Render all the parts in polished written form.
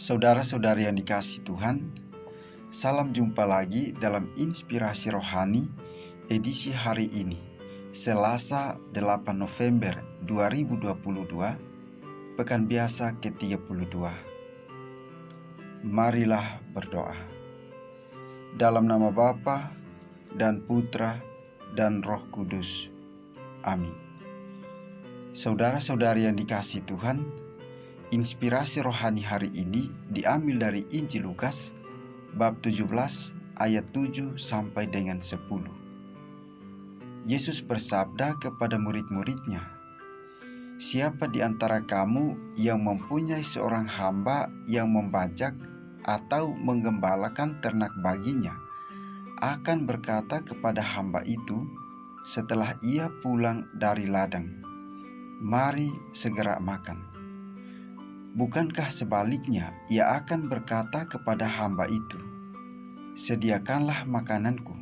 Saudara-saudari yang dikasihi Tuhan, salam jumpa lagi dalam Inspirasi Rohani edisi hari ini, Selasa 8 November 2022, Pekan Biasa ke-32. Marilah berdoa. Dalam nama Bapa dan Putra dan Roh Kudus. Amin. Saudara-saudari yang dikasihi Tuhan, inspirasi rohani hari ini diambil dari Injil Lukas bab 17 ayat 7 sampai dengan 10. Yesus bersabda kepada murid-muridnya, "Siapa di antara kamu yang mempunyai seorang hamba yang membajak atau menggembalakan ternak baginya, akan berkata kepada hamba itu setelah ia pulang dari ladang, 'Mari segera makan.' Bukankah sebaliknya ia akan berkata kepada hamba itu, 'Sediakanlah makananku,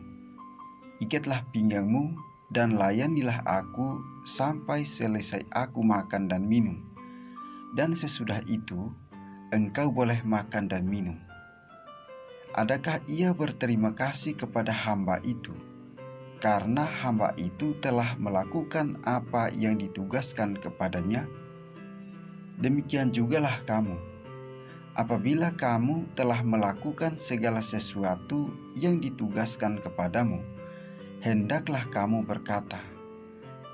ikatlah pinggangmu dan layanilah aku sampai selesai aku makan dan minum, dan sesudah itu engkau boleh makan dan minum.' Adakah ia berterima kasih kepada hamba itu, karena hamba itu telah melakukan apa yang ditugaskan kepadanya? Demikian jugalah kamu, apabila kamu telah melakukan segala sesuatu yang ditugaskan kepadamu, hendaklah kamu berkata,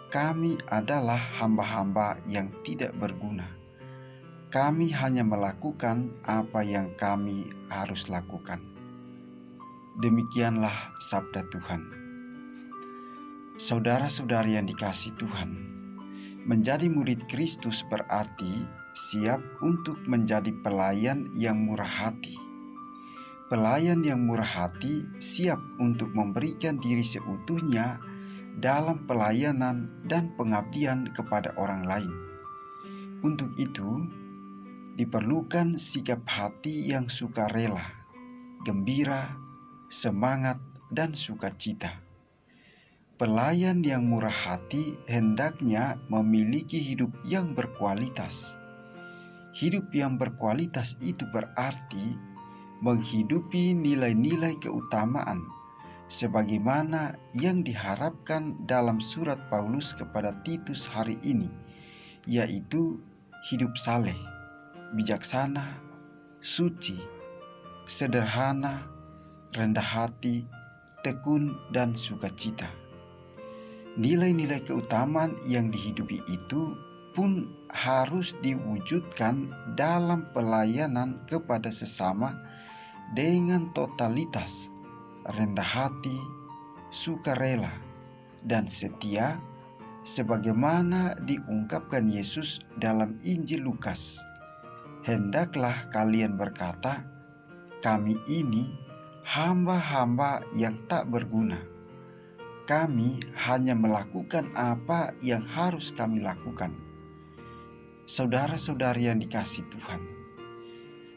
'Kami adalah hamba-hamba yang tidak berguna. Kami hanya melakukan apa yang kami harus lakukan.'" Demikianlah sabda Tuhan. Saudara-saudari yang dikasihi Tuhan, menjadi murid Kristus berarti siap untuk menjadi pelayan yang murah hati. Pelayan yang murah hati siap untuk memberikan diri seutuhnya dalam pelayanan dan pengabdian kepada orang lain. Untuk itu, diperlukan sikap hati yang sukarela, gembira, semangat, dan sukacita. Pelayan yang murah hati hendaknya memiliki hidup yang berkualitas. Hidup yang berkualitas itu berarti menghidupi nilai-nilai keutamaan sebagaimana yang diharapkan dalam surat Paulus kepada Titus hari ini, yaitu hidup saleh, bijaksana, suci, sederhana, rendah hati, tekun, dan sukacita. Nilai-nilai keutamaan yang dihidupi itu pun harus diwujudkan dalam pelayanan kepada sesama dengan totalitas rendah hati, sukarela, dan setia sebagaimana diungkapkan Yesus dalam Injil Lukas. "Hendaklah kalian berkata, 'Kami ini hamba-hamba yang tak berguna. Kami hanya melakukan apa yang harus kami lakukan.'" Saudara-saudari yang dikasihi Tuhan,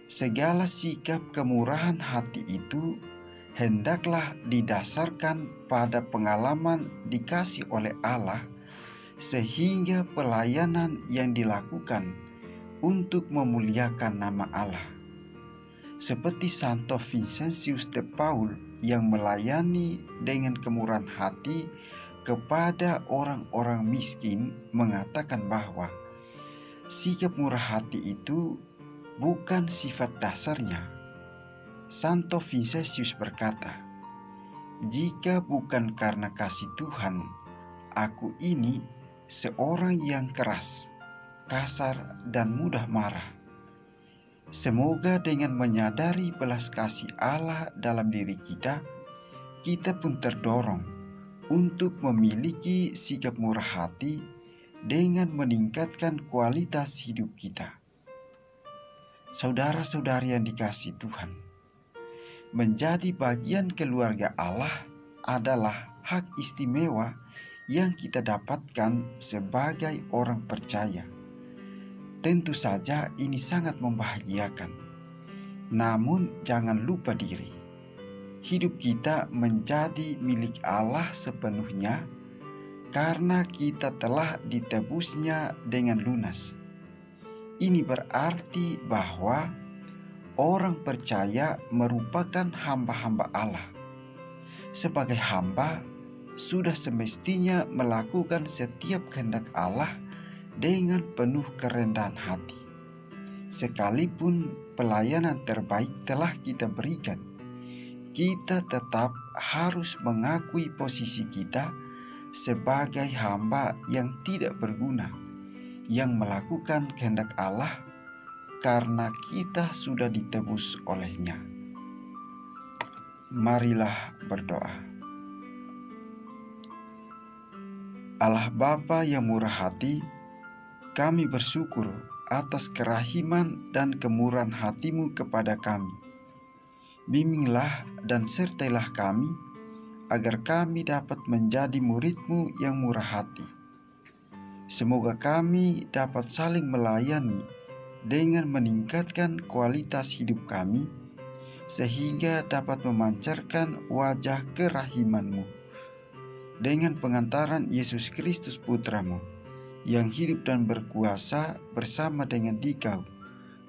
segala sikap kemurahan hati itu hendaklah didasarkan pada pengalaman dikasih oleh Allah, sehingga pelayanan yang dilakukan untuk memuliakan nama Allah. Seperti Santo Vincentius de Paul yang melayani dengan kemurahan hati kepada orang-orang miskin, mengatakan bahwa sikap murah hati itu bukan sifat dasarnya. Santo Vincentius berkata, "Jika bukan karena kasih Tuhan, aku ini seorang yang keras, kasar, dan mudah marah." Semoga dengan menyadari belas kasih Allah dalam diri kita, kita pun terdorong untuk memiliki sikap murah hati dengan meningkatkan kualitas hidup kita. Saudara-saudari yang dikasihi Tuhan, menjadi bagian keluarga Allah adalah hak istimewa yang kita dapatkan sebagai orang percaya. Tentu saja ini sangat membahagiakan. Namun jangan lupa diri. Hidup kita menjadi milik Allah sepenuhnya karena kita telah ditebusnya dengan lunas. Ini berarti bahwa orang percaya merupakan hamba-hamba Allah. Sebagai hamba, sudah semestinya melakukan setiap kehendak Allah dengan penuh kerendahan hati. Sekalipun pelayanan terbaik telah kita berikan, kita tetap harus mengakui posisi kita sebagai hamba yang tidak berguna, yang melakukan kehendak Allah karena kita sudah ditebus oleh-Nya. Marilah berdoa. Allah Bapa yang murah hati, kami bersyukur atas kerahiman dan kemurahan hati-Mu kepada kami. Bimbinglah dan sertailah kami, agar kami dapat menjadi murid-Mu yang murah hati. Semoga kami dapat saling melayani dengan meningkatkan kualitas hidup kami, sehingga dapat memancarkan wajah kerahiman-Mu. Dengan pengantaran Yesus Kristus Putra-Mu, yang hidup dan berkuasa bersama dengan Dikau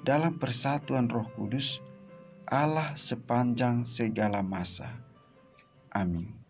dalam persatuan Roh Kudus, Allah sepanjang segala masa. Amin.